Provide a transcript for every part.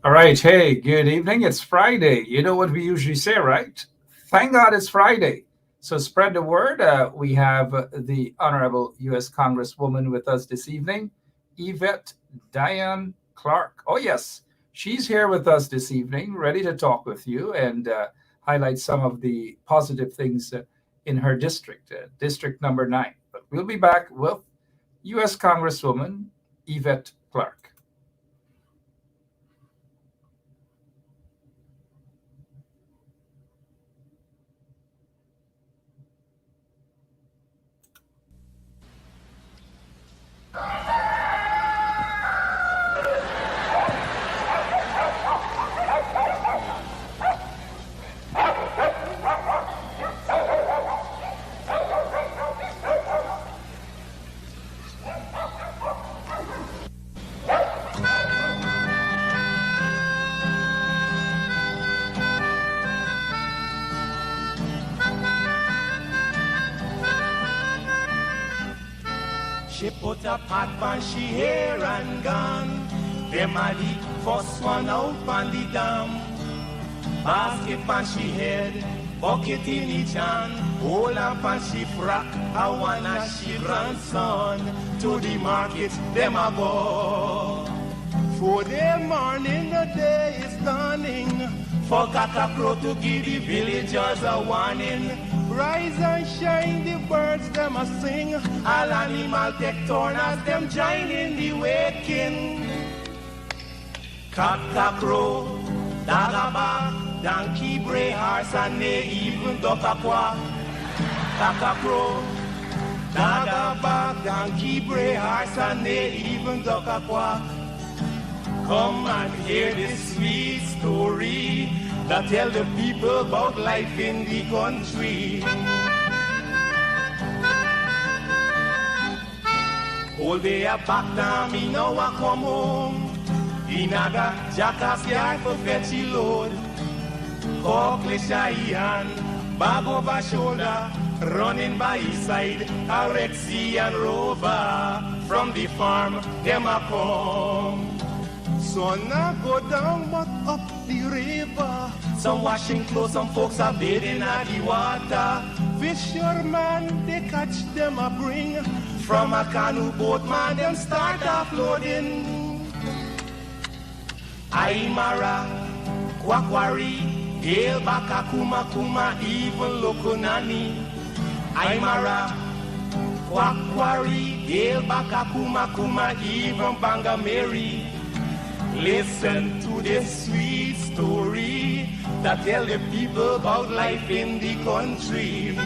All right. Hey, good evening. It's Friday. You know what we usually say, right? Thank God it's Friday. So spread the word. We have the Honorable U.S. Congresswoman with us this evening, Yvette Diane Clarke. Oh, yes. She's here with us this evening, ready to talk with you and highlight some of the positive things in her district, District number 9. But we'll be back with U.S. Congresswoman Yvette Clarke. She put a pot on she hair and gone. Them a the first one out on the dam. Basket on she head, bucket in each hand. Hold up on she frock, I wanna she grandson. To the market, them a go. For the morning, the day is dawning. For cockcrow to give the villagers a warning. Rise and shine, the birds them a sing. All animal take turn as them join in the waking. Cockcrow, dagaba, donkey, bray, horse, and they even duck a quack. Cockcrow, dagaba, donkey, bray, horse, and they even duck a quack. Come and hear this sweet story that tell the people about life in the country. All day a back down, me now I come home. Inaga, jackass yard for fetch a load. Cockle shy hand, bag over shoulder, running by his side, a Rexy and Rover. From the farm, them a come. Sun a go down but up the river. Some washing clothes, some folks are bathing at the water. Fisherman, they catch them a bring. From a canoe boat, man, them start offloading. Aymara, Kwakwari, Hail Baka Kuma Kuma, even Lokonani. Aymara, Kwakwari, Hail Baka Kuma Kuma, even Bangameri. Listen to this sweet story that tell the people about life in the country.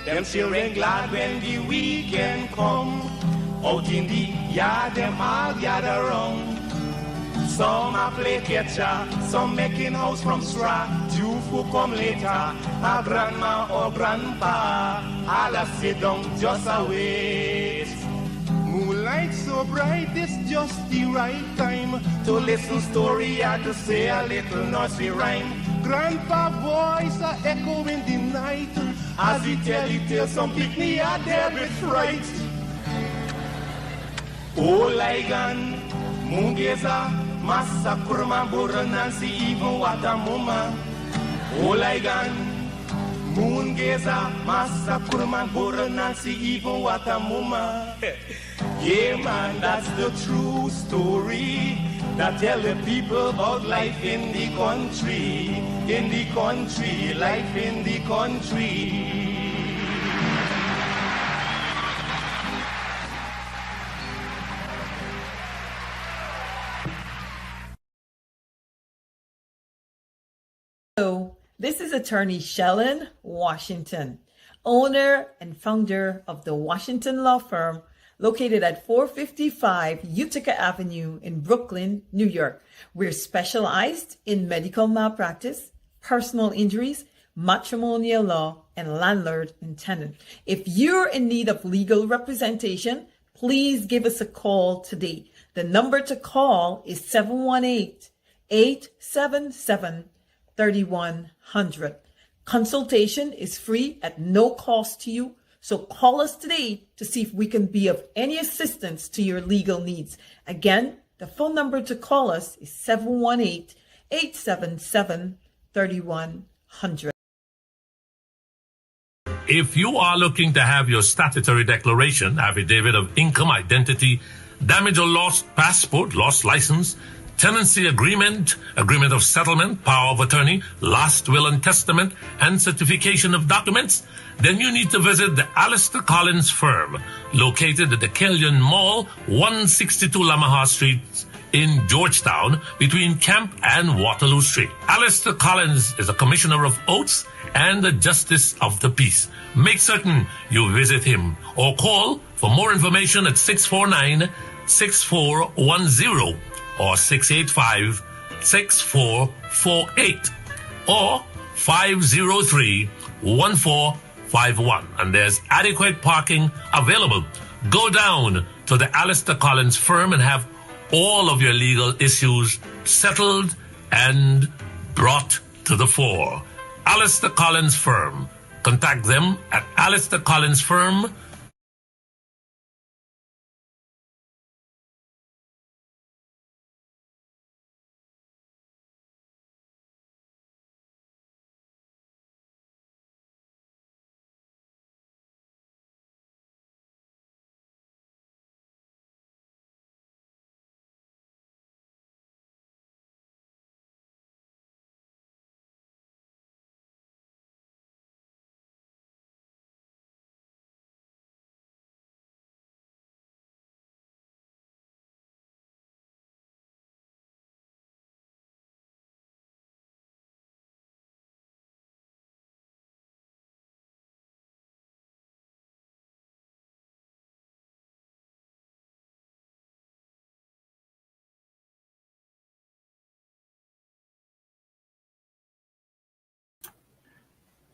Them children glad when the weekend come. Out in the yard, them all gather round. Some a play catcher, some making house from straw. Two who come later, a grandma or grandpa. All a sit down just a wait. Moonlight so bright, it's just the right time to listen story or to say a little nursery rhyme. Grandpa voice a echo in the night as he tell the tale. Some picnic are there with fright. Oh, Ligan, Mungeza, Massa Kurma, Bura, Nancy, even Watamuma. Oh, Ligan, Mungeza, Massa Kurma, Bura, Nancy, even Watamuma. Yeah, man, that's the true story that tell the people about life in the country, life in the country. Hello, this is attorney Shellen Washington, owner and founder of the Washington Law Firm located at 455 Utica Avenue in Brooklyn, New York. We're specialized in medical malpractice, personal injuries, matrimonial law, and landlord and tenant. If you're in need of legal representation, please give us a call today. The number to call is 718-877-3100. Consultation is free at no cost to you, So call us today to see if we can be of any assistance to your legal needs. Again, the phone number to call us is 718-877-3100. If you are looking to have your statutory declaration, affidavit of income, identity, damage or lost passport, lost license, tenancy agreement, agreement of settlement, power of attorney, last will and testament, and certification of documents, then you need to visit the Alistair Collins firm, located at the Killian Mall, 162 Lamaha Street, in Georgetown, between Camp and Waterloo Street. Alistair Collins is a commissioner of oaths and a justice of the peace. Make certain you visit him or call for more information at 649-6410 or 685-6448 or 503-1451. And there's adequate parking available. Go down to the Alistair Collins firm and have all of your legal issues settled and brought to the fore. Alistair Collins Firm. Contact them at Alistair Collins Firm.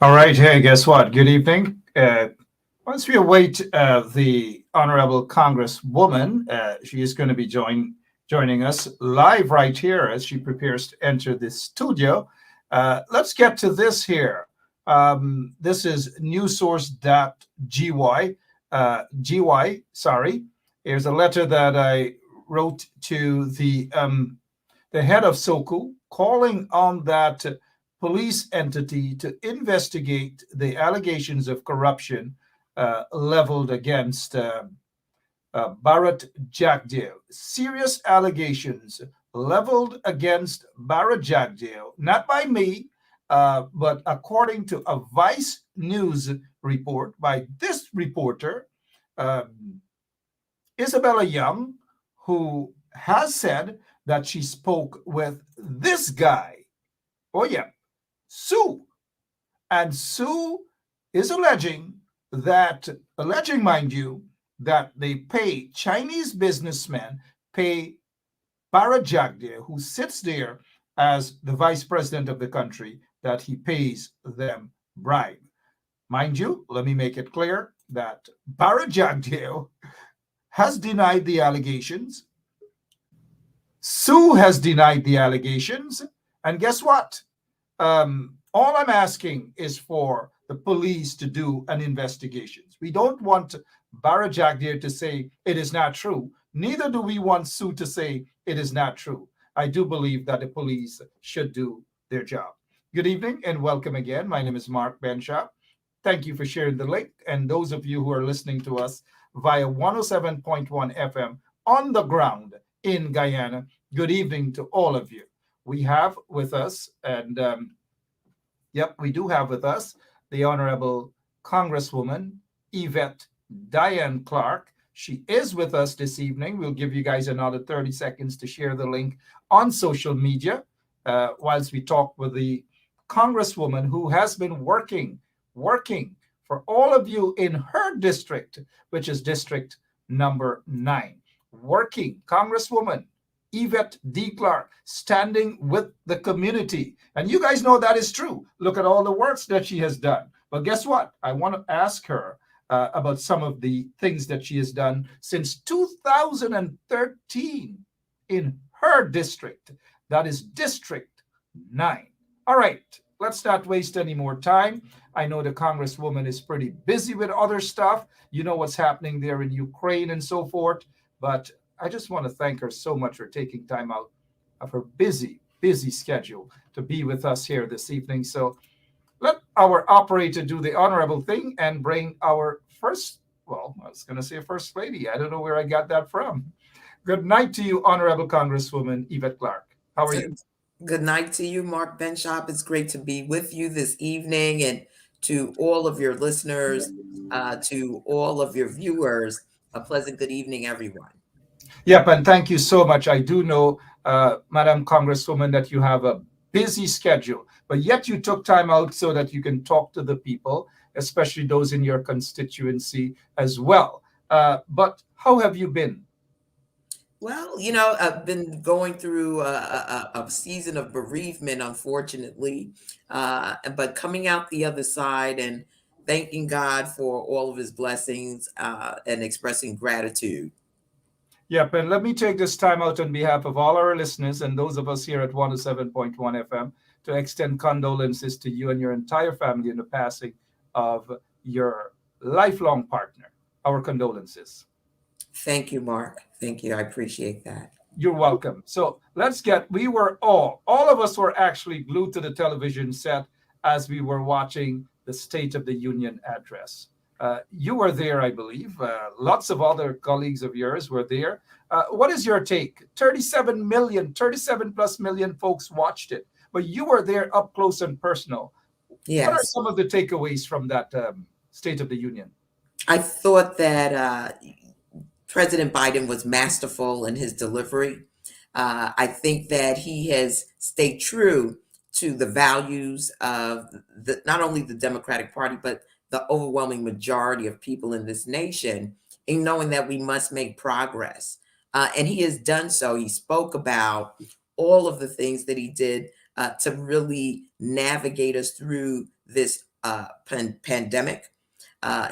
All right. Hey, guess what? Good evening. Once we await the Honorable Congresswoman, she is going to be joining us live right here as she prepares to enter the studio. Let's get to this here. This is newsource.gy. Sorry. Here's a letter that I wrote to the head of SOCU, calling on that police entity to investigate the allegations of corruption leveled against Barrett Jagdeo. Serious allegations leveled against Barrett Jagdeo, not by me, but according to a Vice News report by this reporter, Isabella Young, who has said that she spoke with this guy. Oh, yeah. Sue. And Sue is alleging, mind you, that they pay Chinese businessmen, pay Barrett Jagdeo, who sits there as the vice president of the country, that he pays them bribe. Mind you, let me make it clear that Barrett Jagdeo has denied the allegations. Sue has denied the allegations. And guess what? All I'm asking is for the police to do an investigation. We don't want Barrett Jagdeo to say it is not true. Neither do we want Sue to say it is not true. I do believe that the police should do their job. Good evening and welcome again. My name is Mark Benshaw. Thank you for sharing the link. And those of you who are listening to us via 107.1 FM on the ground in Guyana, good evening to all of you. We have with us, and we do have with us the Honorable Congresswoman Yvette Diane Clarke. She is with us this evening. We'll give you guys another 30 seconds to share the link on social media whilst we talk with the Congresswoman who has been working for all of you in her district, which is District number 9. Working Congresswoman Yvette D. Clarke, standing with the community. And you guys know that is true. Look at all the works that she has done. But guess what? I want to ask her about some of the things that she has done since 2013 in her district. That is District 9. All right. let's not waste any more time. I know the Congresswoman is pretty busy with other stuff. You know what's happening there in Ukraine and so forth. But I just want to thank her so much for taking time out of her busy schedule to be with us here this evening. So let our operator do the honorable thing and bring our first, well, I was going to say first lady. I don't know where I got that from. Good night to you, Honorable Congresswoman Yvette Clarke. How are you? Good night to you, Mark Benshop. It's great to be with you this evening, and to all of your listeners, to all of your viewers, a pleasant good evening, everyone. Yep, and thank you so much. I do know, Madam Congresswoman, that you have a busy schedule, but yet you took time out so that you can talk to the people, especially those in your constituency as well. But how have you been? Well, I've been going through a season of bereavement, unfortunately, but coming out the other side and thanking God for all of his blessings, and expressing gratitude. Yep, and let me take this time out on behalf of all our listeners and those of us here at 107.1 FM to extend condolences to you and your entire family in the passing of your lifelong partner. Our condolences. Thank you, Mark. Thank you. I appreciate that. You're welcome. So we were all of us were actually glued to the television set as we were watching the State of the Union address. You were there, I believe. Lots of other colleagues of yours were there. What is your take? 37 plus million folks watched it, but you were there up close and personal. Yes. What are some of the takeaways from that State of the Union? I thought that President Biden was masterful in his delivery. I think that he has stayed true to the values of not only the Democratic Party, but the overwhelming majority of people in this nation, in knowing that we must make progress. And he has done so. He spoke about all of the things that he did to really navigate us through this pandemic.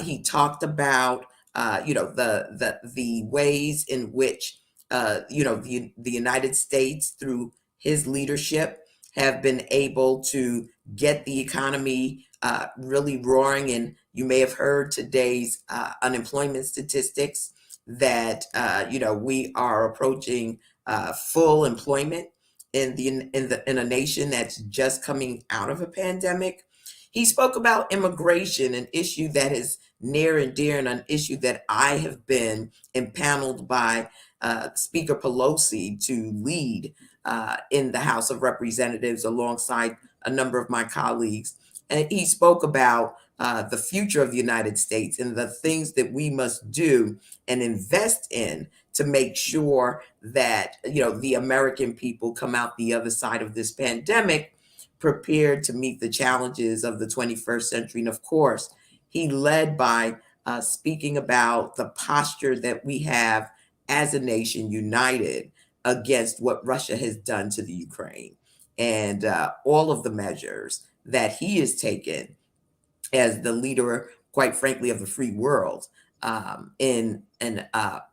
He talked about the ways in which the United States, through his leadership, have been able to get the economy really roaring. And you may have heard today's unemployment statistics that we are approaching full employment in a nation that's just coming out of a pandemic. He spoke about immigration, an issue that is near and dear, and an issue that I have been impaneled by Speaker Pelosi to lead in the House of Representatives alongside a number of my colleagues. And he spoke about the future of the United States and the things that we must do and invest in to make sure that, the American people come out the other side of this pandemic prepared to meet the challenges of the 21st century. And of course, he led by speaking about the posture that we have as a nation united against what Russia has done to the Ukraine, and all of the measures that he has taken as the leader, quite frankly, of the free world, in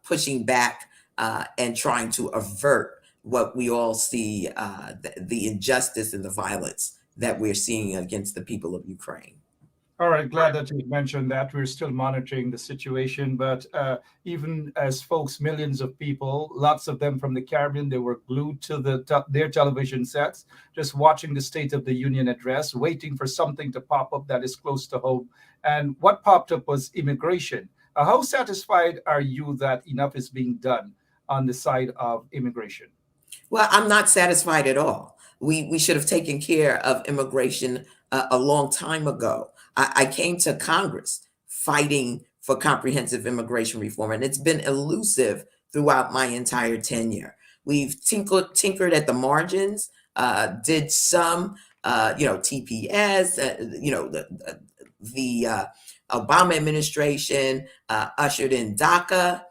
pushing back and trying to avert what we all see, the injustice and the violence that we're seeing against the people of Ukraine. All right, glad that you mentioned that. We're still monitoring the situation, but even as folks, millions of people, lots of them from the Caribbean, they were glued to their television sets, just watching the State of the Union address, waiting for something to pop up that is close to home. And what popped up was immigration. How satisfied are you that enough is being done on the side of immigration? Well, I'm not satisfied at all. We should have taken care of immigration a long time ago. I came to Congress fighting for comprehensive immigration reform, and it's been elusive throughout my entire tenure. We've tinkered at the margins, did some, TPS, the Obama administration ushered in DACA.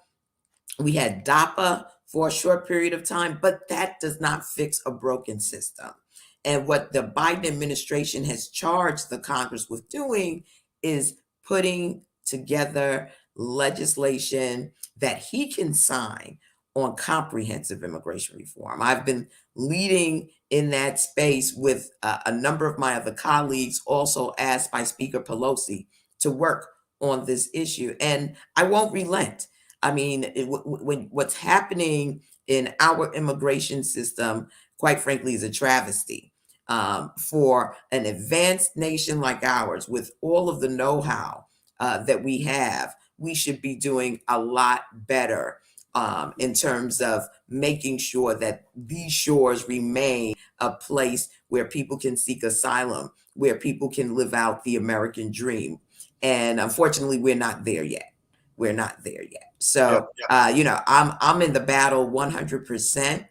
We had DAPA for a short period of time, but that does not fix a broken system. And what the Biden administration has charged the Congress with doing is putting together legislation that he can sign on comprehensive immigration reform. I've been leading in that space with a number of my other colleagues, also asked by Speaker Pelosi to work on this issue. And I won't relent. I mean, when what's happening in our immigration system, quite frankly, is a travesty. For an advanced nation like ours, with all of the know-how that we have, we should be doing a lot better in terms of making sure that these shores remain a place where people can seek asylum, where people can live out the American dream. And unfortunately, we're not there yet. We're not there yet. So, I'm in the battle 100%.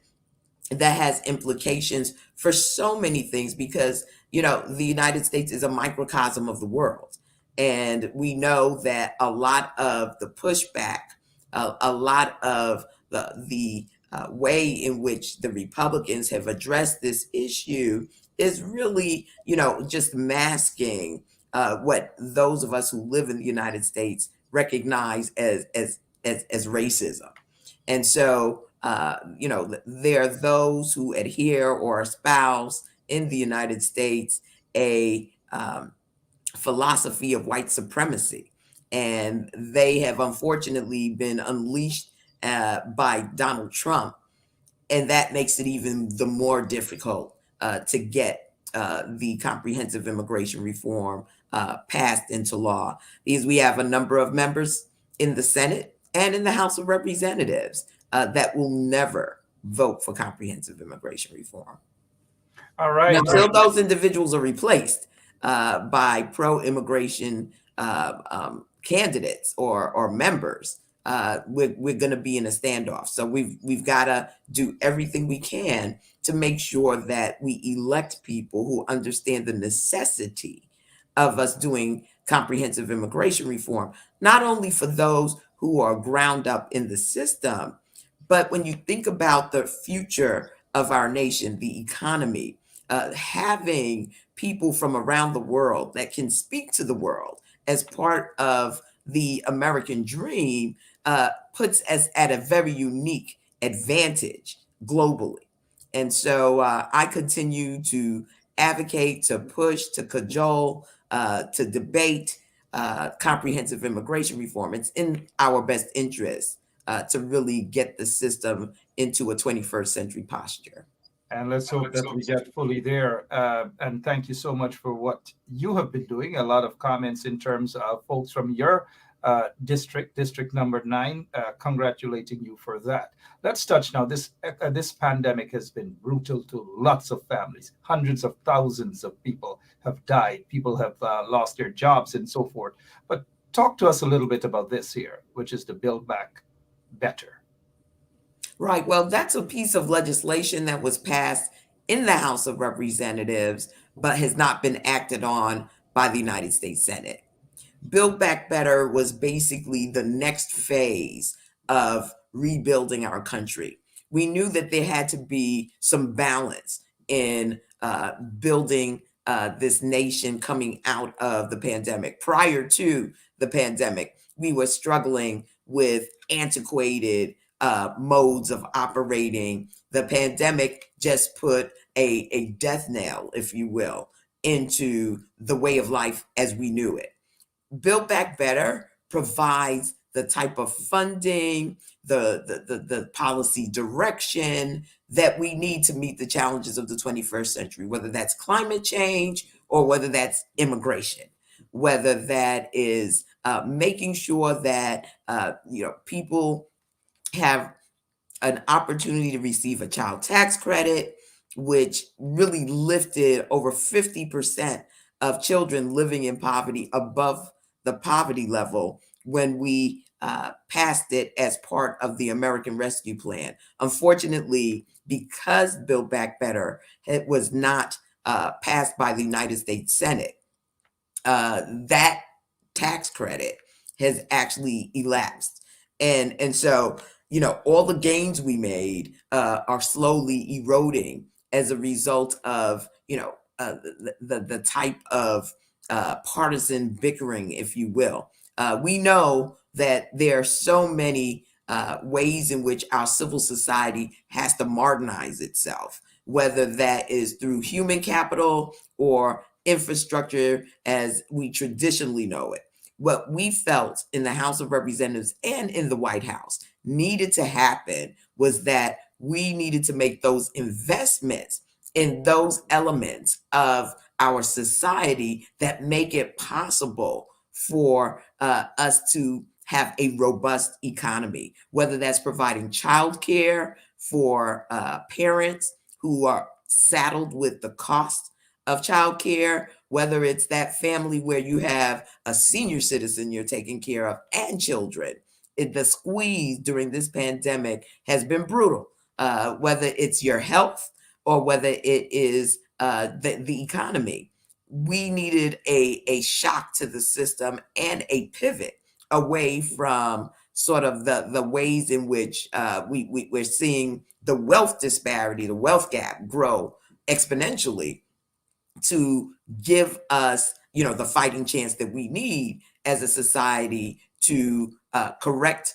That has implications for so many things because, the United States is a microcosm of the world. And we know that a lot of the pushback, a lot of the way in which the Republicans have addressed this issue is really, just masking what those of us who live in the United States recognize as racism. And so, there are those who adhere or espouse in the United States a philosophy of white supremacy. And they have unfortunately been unleashed by Donald Trump. And that makes it even the more difficult to get the comprehensive immigration reform passed into law. Because we have a number of members in the Senate and in the House of Representatives that will never vote for comprehensive immigration reform. All right. Until those individuals are replaced by pro-immigration candidates or members, we're going to be in a standoff. So we've got to do everything we can to make sure that we elect people who understand the necessity of us doing comprehensive immigration reform, not only for those who are ground up in the system, but when you think about the future of our nation, the economy, having people from around the world that can speak to the world as part of the American dream puts us at a very unique advantage globally. And so I continue to advocate, to push, to cajole, to debate comprehensive immigration reform. It's in our best interest to really get the system into a 21st century posture. And let's hope that we get fully there. And thank you so much for what you have been doing. A lot of comments in terms of folks from your district number 9, congratulating you for that. Let's touch now. This pandemic has been brutal to lots of families. Hundreds of thousands of people have died. People have lost their jobs and so forth. But talk to us a little bit about this here, which is the Build Back Better. Right. Well, that's a piece of legislation that was passed in the House of Representatives, but has not been acted on by the United States Senate. Build Back Better was basically the next phase of rebuilding our country. We knew that there had to be some balance in building this nation coming out of the pandemic. Prior to the pandemic, we were struggling with antiquated modes of operating. The pandemic just put a death knell, if you will, into the way of life as we knew it. Build Back Better provides the type of funding, the policy direction that we need to meet the challenges of the 21st century, whether that's climate change or whether that's immigration, whether that is making sure that people have an opportunity to receive a child tax credit, which really lifted over 50% of children living in poverty above the poverty level when we passed it as part of the American Rescue Plan. Unfortunately, because Build Back Better it was not passed by the United States Senate, that tax credit has actually elapsed. And so, all the gains we made are slowly eroding as a result of, the type of partisan bickering, if you will. We know that there are so many ways in which our civil society has to modernize itself, whether that is through human capital or infrastructure as we traditionally know it. What we felt in the House of Representatives and in the White House needed to happen was that we needed to make those investments in those elements of our society that make it possible for us to have a robust economy, whether that's providing childcare for parents who are saddled with the cost of childcare, whether it's that family where you have a senior citizen you're taking care of and children. The squeeze during this pandemic has been brutal, whether it's your health or whether it is the economy. We needed a shock to the system and a pivot away from sort of the ways in which we're seeing the wealth disparity, the wealth gap grow exponentially, to give us, the fighting chance that we need as a society to correct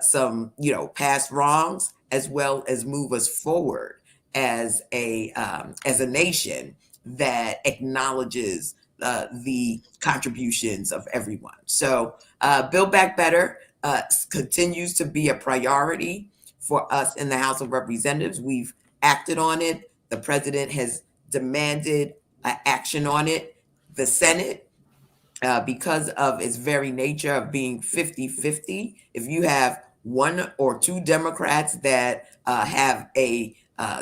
some, past wrongs, as well as move us forward as a nation that acknowledges the contributions of everyone. So, Build Back Better continues to be a priority for us in the House of Representatives. We've acted on it. The president has demanded action on it. The Senate, because of its very nature of being 50-50, if you have one or two Democrats that have a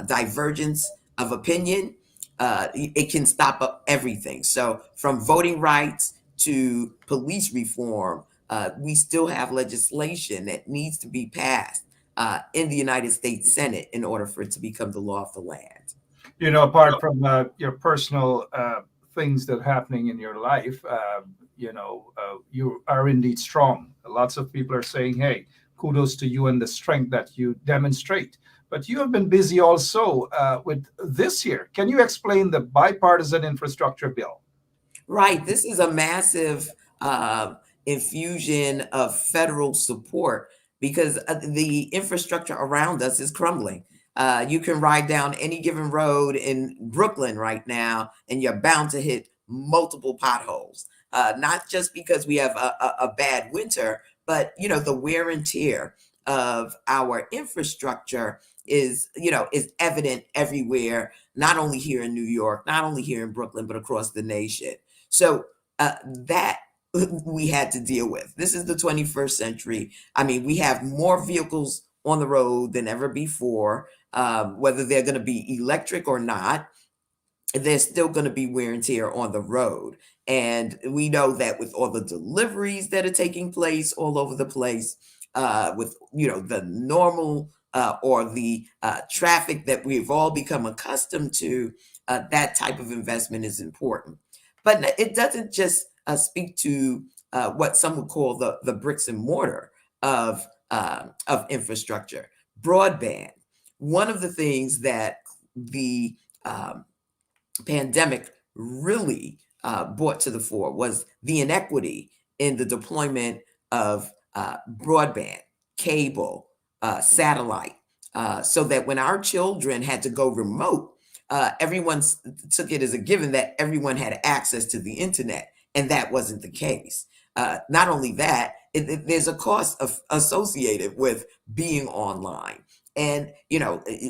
divergence of opinion, it can stop up everything. So from voting rights to police reform, we still have legislation that needs to be passed in the United States Senate in order for it to become the law of the land. Apart from your personal things that are happening in your life, you are indeed strong. Lots of people are saying, hey, kudos to you and the strength that you demonstrate. But you have been busy also with this year. Can you explain the bipartisan infrastructure bill? Right. This is a massive infusion of federal support because the infrastructure around us is crumbling. You can ride down any given road in Brooklyn right now, and you're bound to hit multiple potholes. Not just because we have a bad winter, but the wear and tear of our infrastructure is evident everywhere. Not only here in New York, not only here in Brooklyn, but across the nation. So that we had to deal with. This is the 21st century. I mean, we have more vehicles on the road than ever before. Whether they're going to be electric or not, there's still going to be wear and tear on the road. And we know that with all the deliveries that are taking place all over the place, with the normal or the traffic that we've all become accustomed to, that type of investment is important. But it doesn't just speak to what some would call the bricks and mortar of infrastructure. Broadband. One of the things that the pandemic really brought to the fore was the inequity in the deployment of broadband, cable, satellite, so that when our children had to go remote, everyone took it as a given that everyone had access to the internet, and that wasn't the case. Not only that, there's a cost associated with being online. And,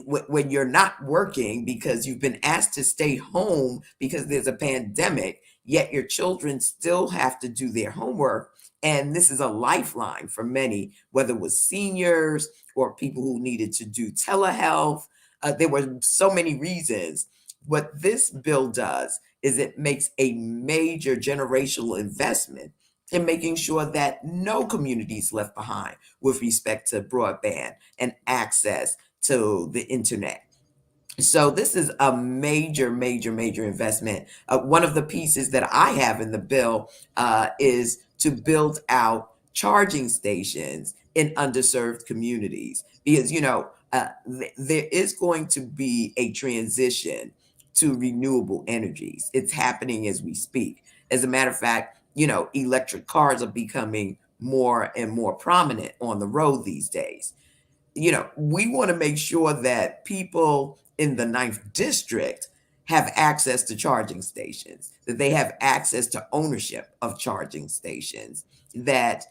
when you're not working because you've been asked to stay home because there's a pandemic, yet your children still have to do their homework. And this is a lifeline for many, whether it was seniors or people who needed to do telehealth. There were so many reasons. What this bill does is it makes a major generational investment in making sure that no community is left behind with respect to broadband and access to the internet. So this is a major, major, major investment. One of the pieces that I have in the bill is to build out charging stations in underserved communities because, there is going to be a transition to renewable energies. It's happening as we speak. As a matter of fact, electric cars are becoming more and more prominent on the road these days. We want to make sure that people in the ninth district have access to charging stations, that they have access to ownership of charging stations, that,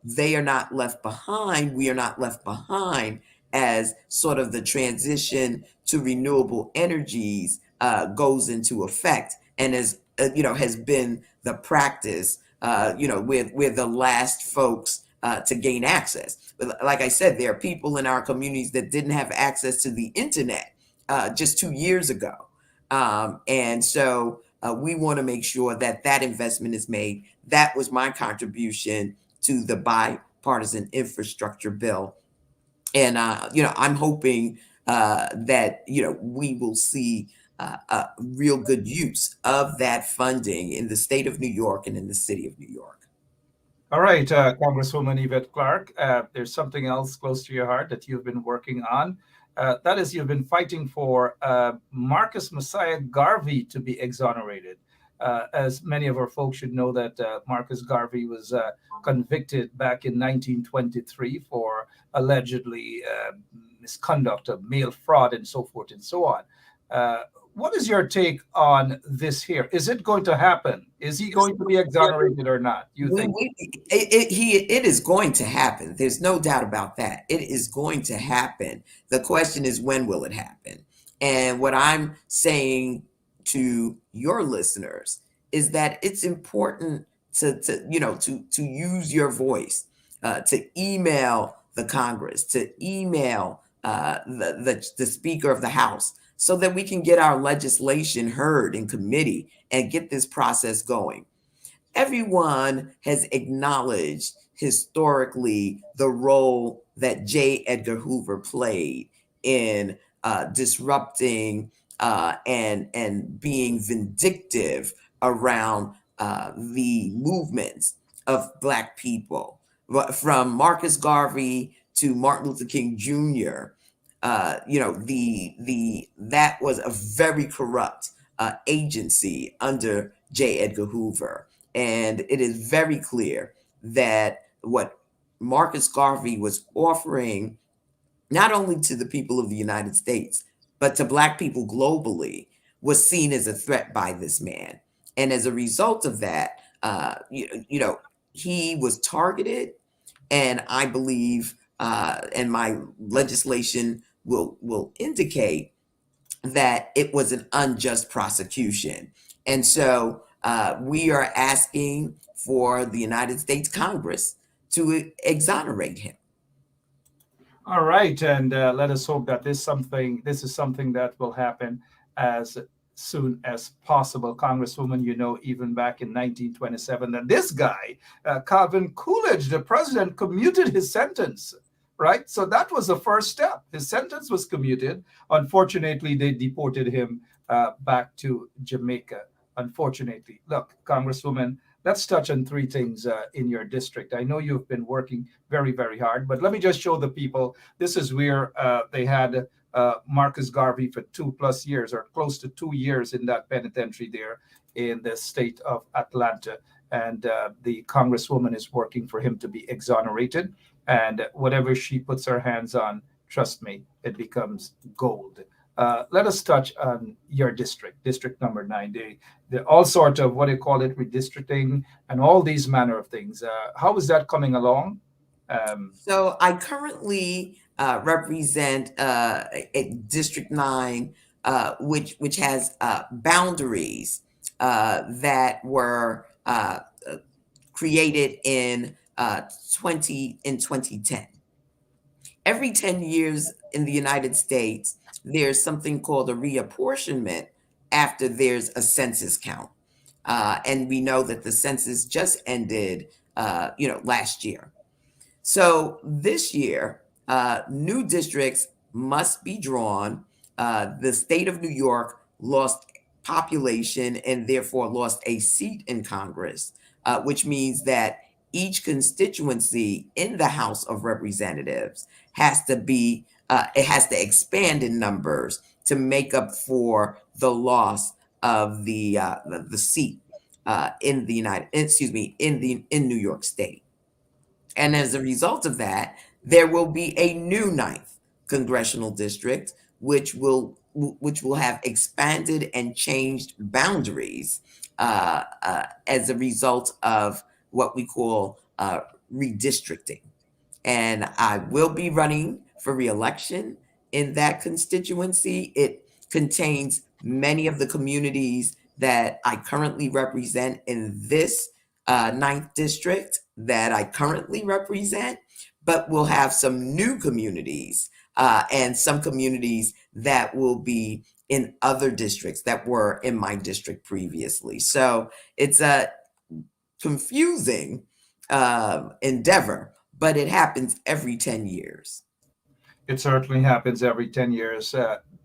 they are not left behind. We are not left behind as sort of the transition to renewable energies goes into effect, and has been the practice. We're the last folks to gain access. But like I said, there are people in our communities that didn't have access to the internet just 2 years ago. And so we want to make sure that that investment is made. That was my contribution to the bipartisan infrastructure bill. And, I'm hoping that, we will see a real good use of that funding in the state of New York and in the city of New York. All right, Congresswoman Yvette Clarke, there's something else close to your heart that you've been working on. That is, you've been fighting for Marcus Messiah Garvey to be exonerated. As many of our folks should know that Marcus Garvey was convicted back in 1923 for allegedly misconduct of mail fraud and so forth and so on. What is your take on this here? Is it going to happen? Is he going to be exonerated or not? You think? It is going to happen. There's no doubt about that. It is going to happen. The question is, when will it happen? And what I'm saying to your listeners is that it's important to use your voice, to email the Congress, to email the Speaker of the House, so that we can get our legislation heard in committee and get this process going. Everyone has acknowledged historically the role that J. Edgar Hoover played in disrupting and being vindictive around the movements of Black people, from Marcus Garvey to Martin Luther King Jr. That was a very corrupt agency under J. Edgar Hoover. And it is very clear that what Marcus Garvey was offering, not only to the people of the United States, but to Black people globally, was seen as a threat by this man. And as a result of that, he was targeted. And I believe, and my legislation will indicate, that it was an unjust prosecution. And so we are asking for the United States Congress to exonerate him. All right, and let us hope that this is something that will happen as soon as possible. Congresswoman, even back in 1927, that this guy, Calvin Coolidge, the president, commuted his sentence, right? So that was the first step. His sentence was commuted. Unfortunately, they deported him back to Jamaica. Unfortunately. Look, Congresswoman, let's touch on three things in your district. I know you've been working very, very hard, but let me just show the people. This is where they had Marcus Garvey for 2+ years, or close to 2 years, in that penitentiary there in the state of Atlanta. And the Congresswoman is working for him to be exonerated. And whatever she puts her hands on, trust me, it becomes gold. Let us touch on your district, District Number 9. The all sort of, what do you call it, redistricting and all these manner of things. How is that coming along? So I currently represent a District 9, which has boundaries that were created in 2010. Every 10 years in the United States, there's something called a reapportionment after there's a census count. And we know that the census just ended, last year. So this year, new districts must be drawn. The state of New York lost population and therefore lost a seat in Congress, which means that each constituency in the House of Representatives has to expand in numbers to make up for the loss of the seat in New York State. And as a result of that, there will be a new ninth congressional district, which will have expanded and changed boundaries as a result of what we call redistricting. And I will be running for reelection in that constituency. It contains many of the communities that I currently represent in this ninth district that I currently represent, but we'll have some new communities and some communities that will be in other districts that were in my district previously. So it's a confusing endeavor, but it happens every 10 years. It certainly happens every 10 years.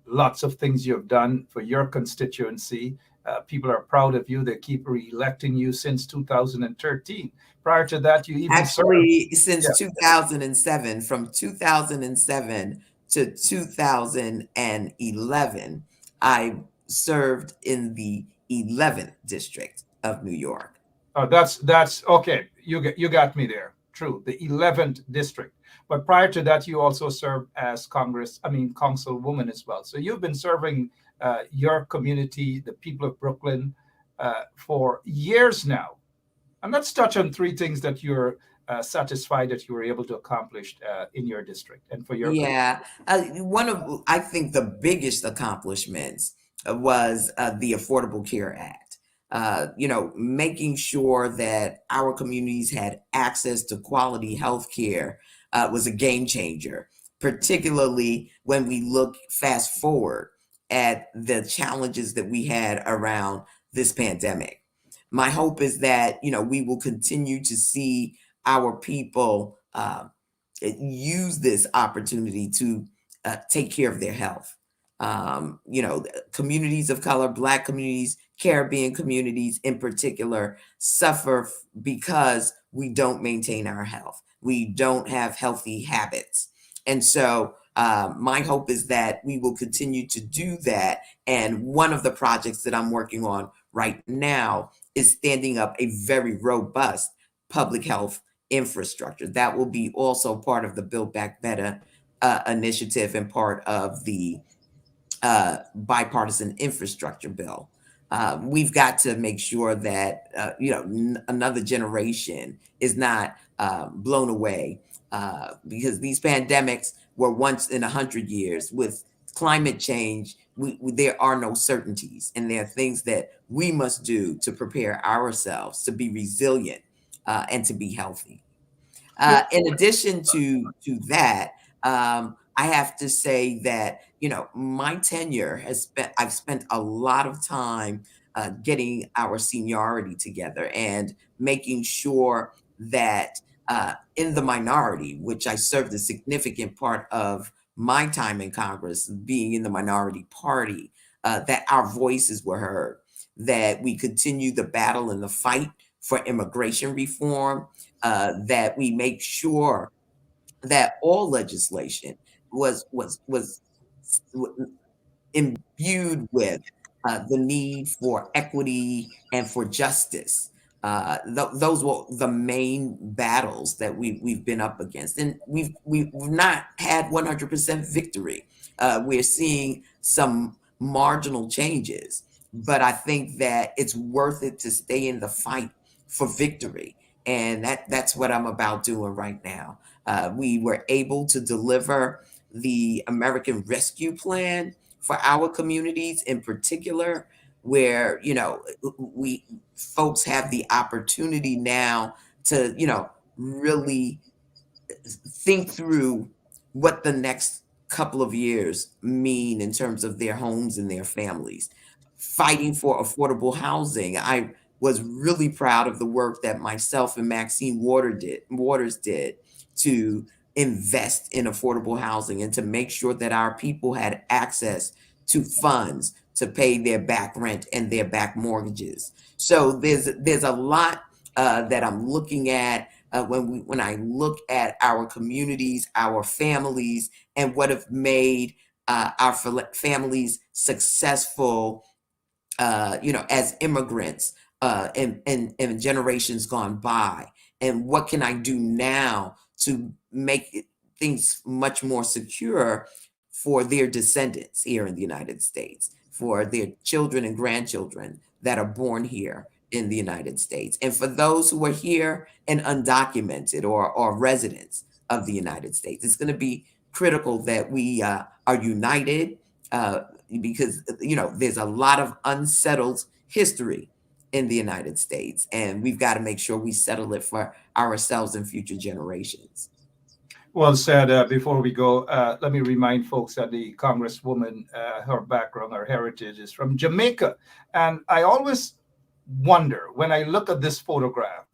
Lots of things you've done for your constituency. People are proud of you. They keep re-electing you since 2013. Prior to that, you even Actually, served. since Yeah. 2007, from 2007 to 2011, I served in the 11th district of New York. Oh, that's okay. You got me there. True, the 11th district. But prior to that, you also served as councilwoman as well. So you've been serving your community, the people of Brooklyn, for years now. And let's touch on three things that you're satisfied that you were able to accomplish in your district and for your community. Yeah, one of I think the biggest accomplishments was the Affordable Care Act. Making sure that our communities had access to quality health care was a game changer, particularly when we look fast forward at the challenges that we had around this pandemic. My hope is that, we will continue to see our people use this opportunity to take care of their health. Communities of color, Black communities, Caribbean communities in particular, suffer because we don't maintain our health. We don't have healthy habits. And so my hope is that we will continue to do that. And one of the projects that I'm working on right now is standing up a very robust public health infrastructure. That will be also part of the Build Back Better initiative and part of the bipartisan infrastructure bill. We've got to make sure that another generation is not blown away because these pandemics were once in 100 years. With climate change, there are no certainties, and there are things that we must do to prepare ourselves to be resilient and to be healthy. In addition to that, I have to say that my tenure I've spent a lot of time getting our seniority together and making sure that in the minority, which I served a significant part of my time in Congress, being in the minority party, that our voices were heard, that we continue the battle and the fight for immigration reform, that we make sure that all legislation was imbued with the need for equity and for justice. Those were the main battles that we've been up against, and we've not had 100% victory. We're seeing some marginal changes, but I think that it's worth it to stay in the fight for victory, and that's what I'm about doing right now. We were able to deliver the American Rescue Plan for our communities in particular, where we folks have the opportunity now to really think through what the next couple of years mean in terms of their homes and their families. Fighting for affordable housing. I was really proud of the work that myself and Maxine Waters did to invest in affordable housing and to make sure that our people had access to funds to pay their back rent and their back mortgages. So there's a lot that I'm looking at when I look at our communities, our families, and what have made our families successful, as immigrants in generations gone by. and what can I do now to make things much more secure for their descendants here in the United States, for their children and grandchildren that are born here in the United States, and for those who are here and undocumented or residents of the United States. It's going to be critical that we are united because, there's a lot of unsettled history in the United States, and we've got to make sure we settle it for ourselves and future generations. Well said. Before we go, let me remind folks that the Congresswoman, her background, her heritage is from Jamaica. And I always wonder when I look at this photograph,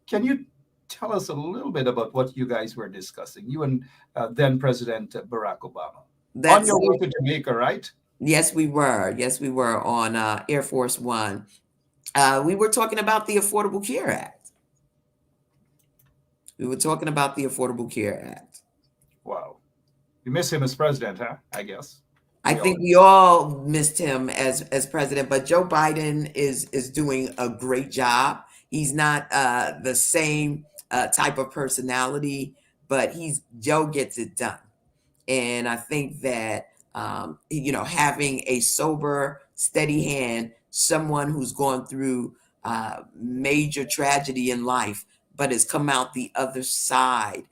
can you tell us a little bit about what you guys were discussing, you and then President Barack Obama? On your way to Jamaica, right? Yes, we were. Yes, we were on Air Force One. We were talking about the Affordable Care Act. We were talking about the Affordable Care Act. Wow. You miss him as president, huh? I guess. I think we all missed him as president, but Joe Biden is doing a great job. He's not the same type of personality, but Joe gets it done. And I think that, having a sober, steady hand, someone who's gone through major tragedy in life, but has come out the other side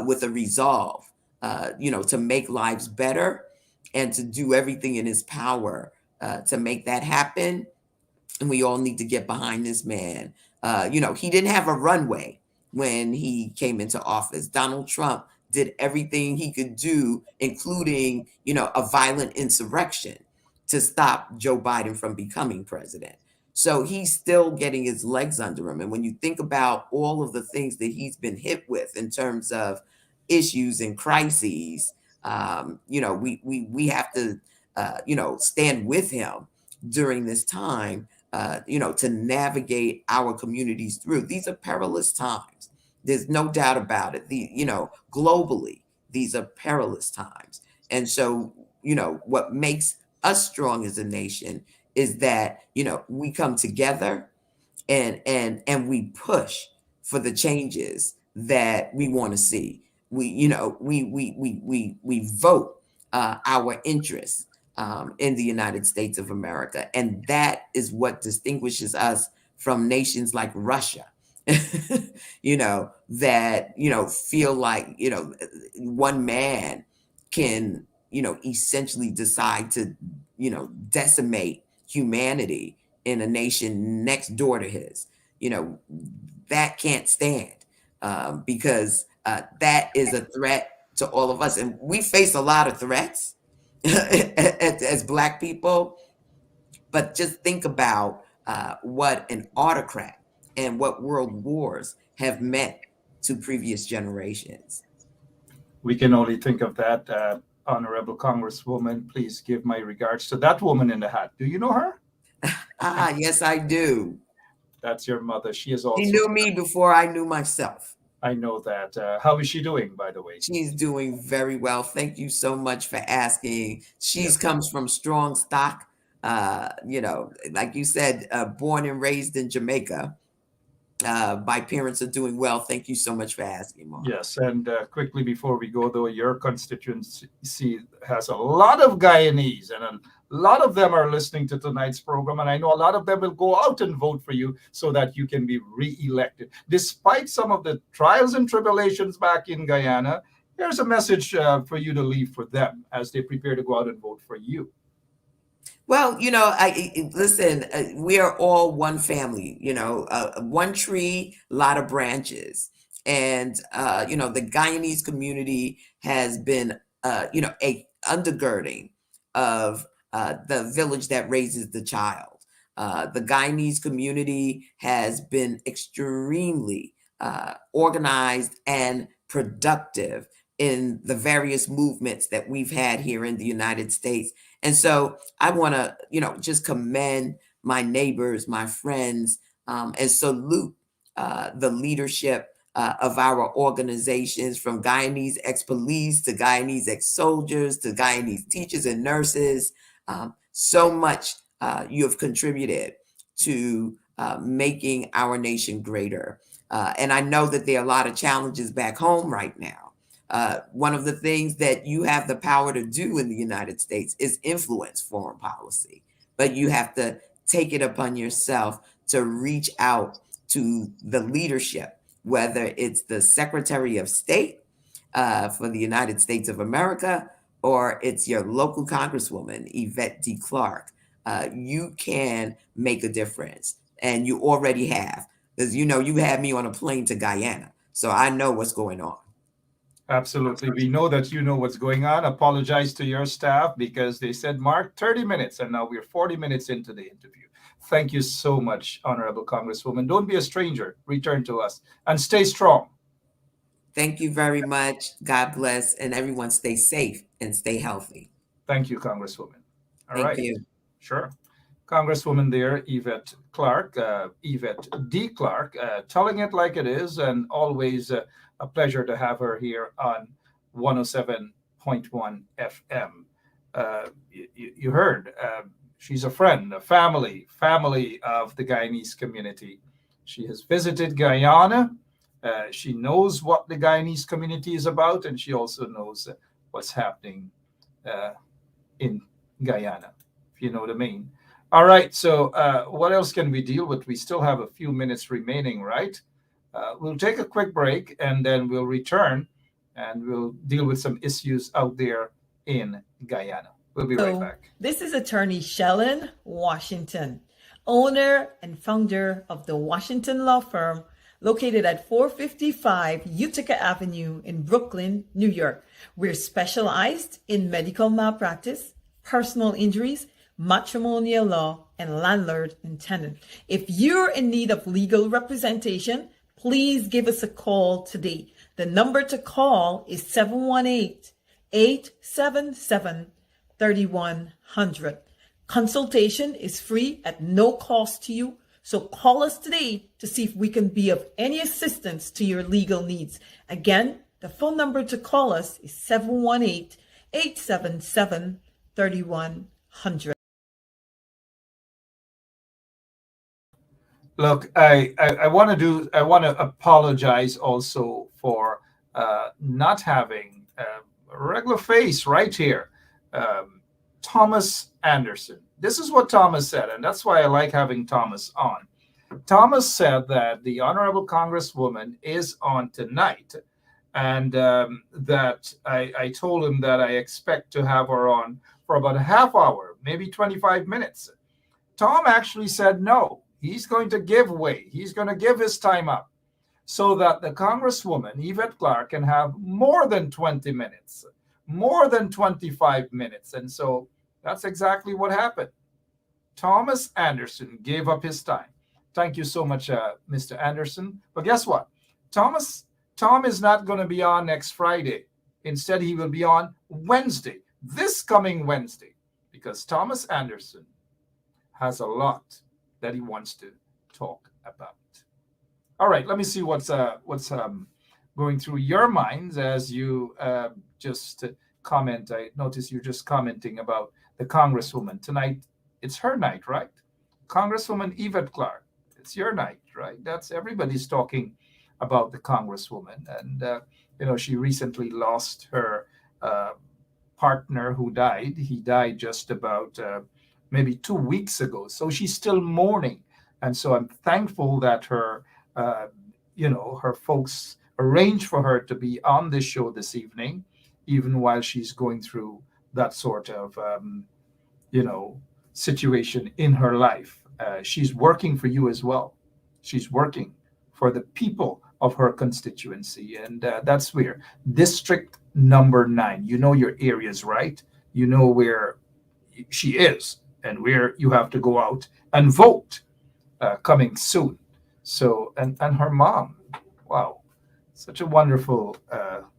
with a resolve, to make lives better and to do everything in his power to make that happen. And we all need to get behind this man. He didn't have a runway when he came into office. Donald Trump did everything he could do, including, a violent insurrection to stop Joe Biden from becoming president. So he's still getting his legs under him. And when you think about all of the things that he's been hit with in terms of issues and crises, we have to, stand with him during this time, to navigate our communities through. These are perilous times. There's no doubt about it. Globally, these are perilous times. And so, what makes us strong as a nation is that, we come together and we push for the changes that we want to see. We vote our interests in the United States of America. And that is what distinguishes us from nations like Russia, that, feel like, one man can, essentially decide to, decimate humanity in a nation next door to his. That can't stand because that is a threat to all of us. And we face a lot of threats as Black people, but just think about what an autocrat and what world wars have meant to previous generations. We can only think of that. Honorable Congresswoman, please give my regards to that woman in the hat. Do you know her? Yes, I do. That's your mother. She is also. She knew me before I knew myself. I know that. How is she doing, by the way? She's doing very well. Thank you so much for asking. She's comes from strong stock. Like you said, born and raised in Jamaica. My parents are doing well. Thank you so much for asking, Mark. Yes, and quickly before we go, though, your constituency has a lot of Guyanese, and a lot of them are listening to tonight's program, and I know a lot of them will go out and vote for you so that you can be re-elected. Despite some of the trials and tribulations back in Guyana, here's a message for you to leave for them as they prepare to go out and vote for you. Well, listen, we are all one family, one tree, a lot of branches. And, the Guyanese community has been, a undergirding of the village that raises the child. The Guyanese community has been extremely organized and productive in the various movements that we've had here in the United States. And so I want to, just commend my neighbors, my friends, and salute the leadership of our organizations, from Guyanese ex-police to Guyanese ex-soldiers to Guyanese teachers and nurses. So much you have contributed to making our nation greater. And I know that there are a lot of challenges back home right now. One of the things that you have the power to do in the United States is influence foreign policy, but you have to take it upon yourself to reach out to the leadership, whether it's the Secretary of State for the United States of America, or it's your local Congresswoman, Yvette D. Clarke. You can make a difference, and you already have. Because you had me on a plane to Guyana, so I know what's going on. Absolutely. We know that you know what's going on. Apologize to your staff because they said, Mark, 30 minutes, and now we're 40 minutes into the interview. Thank you so much, Honorable Congresswoman. Don't be a stranger. Return to us and stay strong. Thank you very much. God bless, and everyone stay safe and stay healthy. Thank you, Congresswoman. All Thank right. you. Sure. Congresswoman there, Yvette Clarke, Yvette D. Clarke, telling it like it is, and always a pleasure to have her here on 107.1 FM. You heard, she's a friend, a family of the Guyanese community. She has visited Guyana. She knows what the Guyanese community is about, and she also knows what's happening in Guyana, if you know what I mean. All right, so what else can we deal with? We still have a few minutes remaining, right? We'll take a quick break, and then we'll return, and we'll deal with some issues out there in Guyana. We'll be right back. This is attorney Shellen Washington, owner and founder of the Washington Law Firm, located at 455 Utica Avenue in Brooklyn, New York. We're specialized in medical malpractice, personal injuries, matrimonial law, and landlord and tenant. If you're in need of legal representation, please give us a call today. The number to call is 718-877-3100. Consultation is free at no cost to you. So call us today to see if we can be of any assistance to your legal needs. Again, the phone number to call us is 718-877-3100. Look, I want to apologize also for not having a regular face right here. Thomas Anderson. This is what Thomas said, and that's why I like having Thomas on. Thomas said that the Honorable Congresswoman is on tonight, and that I told him that I expect to have her on for about a half hour, maybe 25 minutes. Tom actually said no. He's going to give way. He's going to give his time up so that the Congresswoman, Yvette Clarke, can have more than 20 minutes, more than 25 minutes. And so that's exactly what happened. Thomas Anderson gave up his time. Thank you so much, Mr. Anderson. But guess what? Tom is not going to be on next Friday. Instead, he will be on Wednesday, this coming Wednesday, because Thomas Anderson has a lot that he wants to talk about. All right, let me see what's going through your minds as you just comment. I notice you're just commenting about the Congresswoman tonight. It's her night, right? Congresswoman Yvette Clarke. It's your night, right? That's everybody's talking about the Congresswoman, and she recently lost her partner who died. He died just about maybe 2 weeks ago. So she's still mourning. And so I'm thankful that her folks arranged for her to be on this show this evening, even while she's going through that sort of, situation in her life. She's working for you as well. She's working for the people of her constituency. And that's where District number 9, you know your areas, right? You know where she is and where you have to go out and vote coming soon. So, and her mom, wow, such a wonderful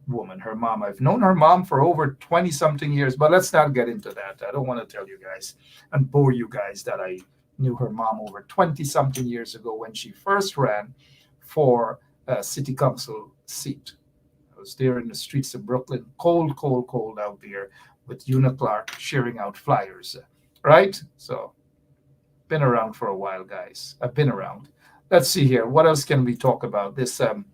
woman, her mom. I've known her mom for over 20 something years, but let's not get into that. I don't want to tell you guys and bore you guys that I knew her mom over 20 something years ago when she first ran for a city council seat. I was there in the streets of Brooklyn, cold out there with Una Clarke sharing out flyers. Right? So, been around for a while, guys. I've been around. let's see here. What else can we talk about? The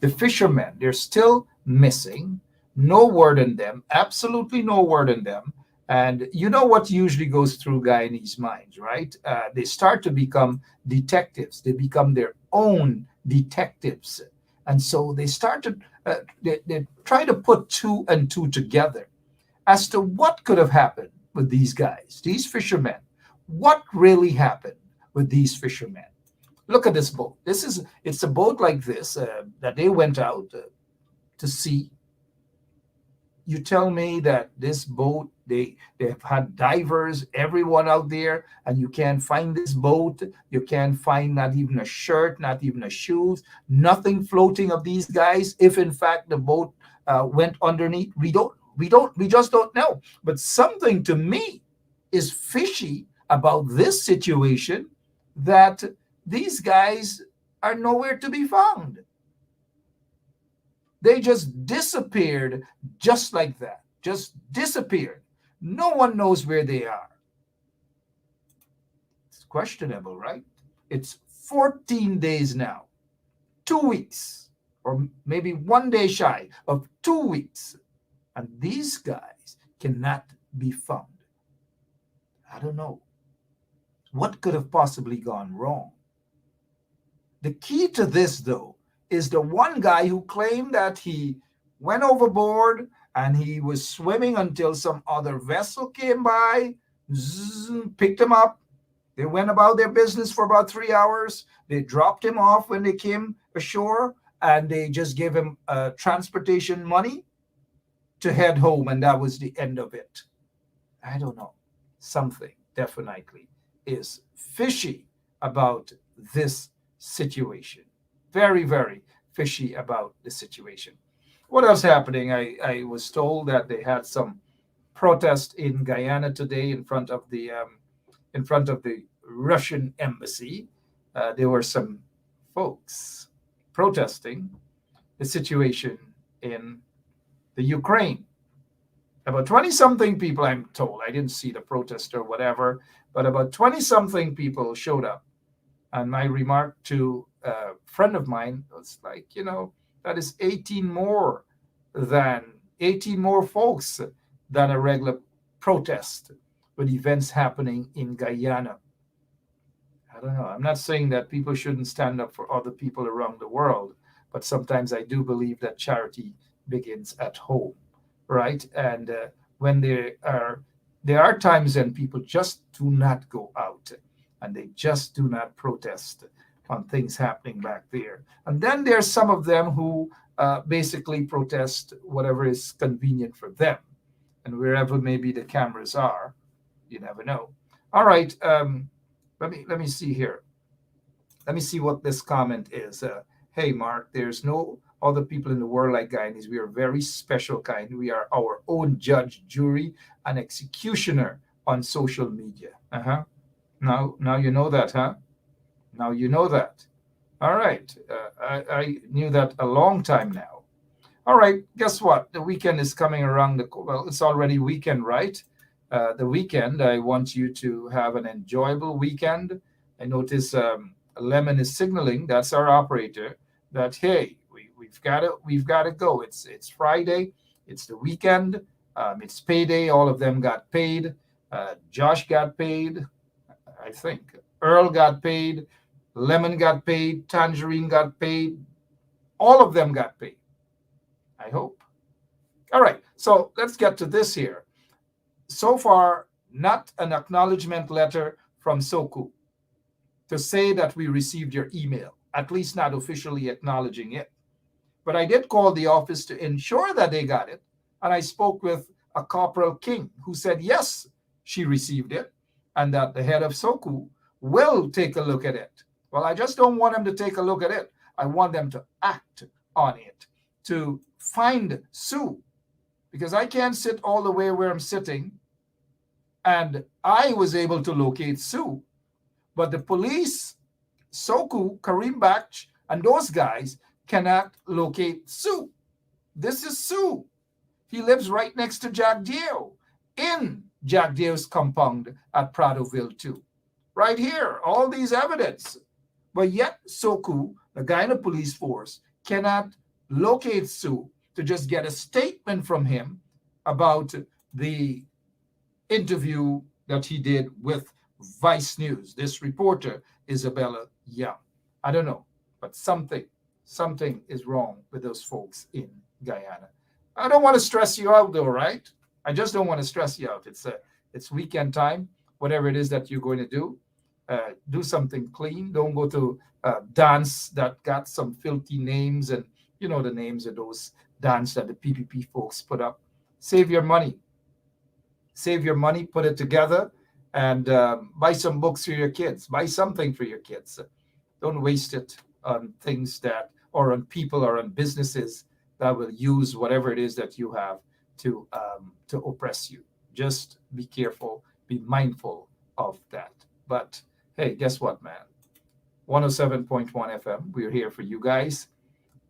fishermen, they're still missing. No word on them. Absolutely no word on them. And you know what usually goes through Guyanese minds, right? They start to become detectives. They become their own detectives. And so they start to, they try to put two and two together as to what could have happened with these guys, these fishermen. What really happened with these fishermen? Look at this boat. It's a boat like this that they went out to sea. You tell me that this boat, they've had divers, everyone out there, and you can't find this boat. You can't find not even a shirt, not even a shoes, nothing floating of these guys. If in fact the boat went underneath, we just don't know. But something to me is fishy about this situation, that these guys are nowhere to be found. They just disappeared just like that. Just disappeared. No one knows where they are. It's questionable, right? It's 14 days now. 2 weeks, or maybe 1 day shy of 2 weeks. And these guys cannot be found. I don't know. What could have possibly gone wrong? The key to this, though, is the one guy who claimed that he went overboard and he was swimming until some other vessel came by, picked him up. They went about their business for about 3 hours. They dropped him off when they came ashore, and they just gave him transportation money to head home, and that was the end of it. I don't know. Something definitely is fishy about this situation. Very, very fishy about the situation. What else happening? I was told that they had some protest in Guyana today in front of the Russian embassy. There were some folks protesting the situation in the Ukraine. About 20-something people, I'm told. I didn't see the protest or whatever, but about 20-something people showed up. And my remark to a friend of mine was like, that is 18 more folks than a regular protest with events happening in Guyana. I don't know. I'm not saying that people shouldn't stand up for other people around the world, but sometimes I do believe that charity begins at home, right? And when there are times when people just do not go out and they just do not protest on things happening back there. And then there's some of them who basically protest whatever is convenient for them. And wherever maybe the cameras are, you never know. All right, let me see here. Let me see what this comment is. Hey, Mark, there's no other people in the world like Guyanese. We are very special kind. We are our own judge, jury, and executioner on social media. Now you know that, huh? Now you know that. All right. I knew that a long time now. All right. Guess what? The weekend is coming around. Well, it's already weekend, right? The weekend. I want you to have an enjoyable weekend. I notice Lemon is signaling. That's our operator. That hey, we've got to go. It's Friday. It's the weekend. It's payday. All of them got paid. Josh got paid. I think Earl got paid, Lemon got paid, Tangerine got paid. All of them got paid, I hope. All right, so let's get to this here. So far, not an acknowledgement letter from Soku to say that we received your email, at least not officially acknowledging it. But I did call the office to ensure that they got it, and I spoke with a Corporal King who said yes, she received it, and that the head of Soku will take a look at it. Well, I just don't want them to take a look at it. I want them to act on it, to find Sue, because I can't sit all the way where I'm sitting, and I was able to locate Sue, but the police, Soku, Kareem Bach, and those guys cannot locate Sue. This is Sue. He lives right next to Jack Dio, in Jack Dio's compound at Pradoville 2. Right here, all these evidence. But yet, Soku, the Guyana police force, cannot locate Sue to just get a statement from him about the interview that he did with Vice News, this reporter, Isabella Young. I don't know, but something is wrong with those folks in Guyana. I don't want to stress you out though, right? I just don't want to stress you out. It's weekend time. Whatever it is that you're going to do something clean. Don't go to dance that got some filthy names, and you know the names of those dance that the PPP folks put up. Save your money. Save your money, put it together, and buy some books for your kids. Buy something for your kids. Don't waste it on things that, or on people, or on businesses that will use whatever it is that you have to oppress you. Just be careful, be mindful of that. But hey, guess what, man? 107.1 FM. We're here for you guys.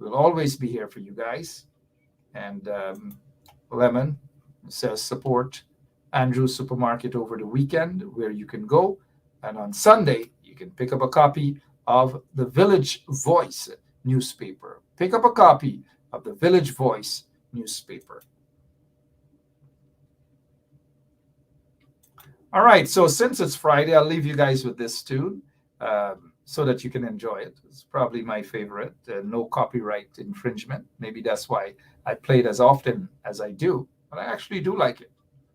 We'll always be here for you guys. And Lemon says support Andrew's Supermarket over the weekend, where you can go. And on Sunday, you can pick up a copy of the Village Voice newspaper. Pick up a copy of the Village Voice newspaper. All right, so since it's Friday, I'll leave you guys with this tune so that you can enjoy it. It's probably my favorite. No copyright infringement. Maybe that's why I play it as often as I do, but I actually do like it.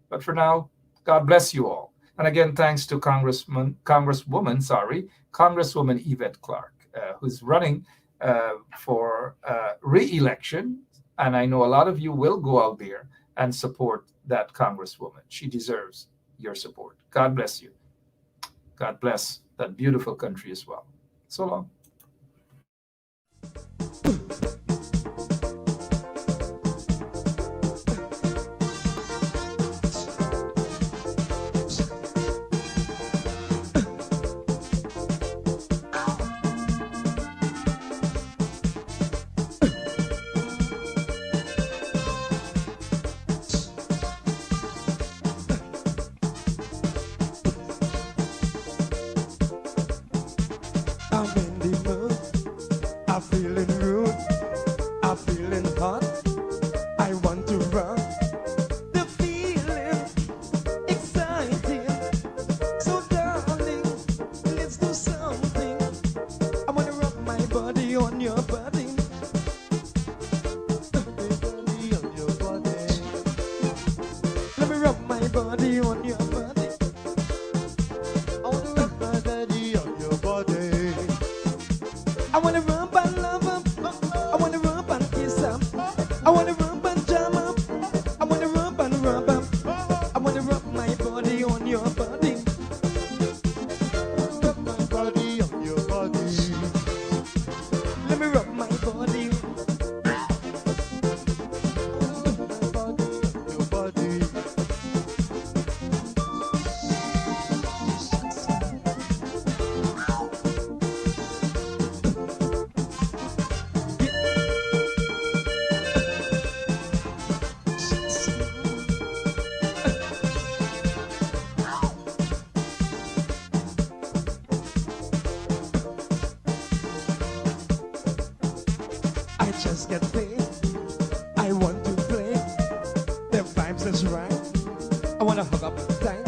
But for now, God bless you all. And again, thanks to Congresswoman Yvette Clarke, who's running for re-election. And I know a lot of you will go out there and support that Congresswoman. She deserves your support. God bless you. God bless that beautiful country as well. So long. Just get paid. I want to play. The vibes is right. I wanna hug up tight.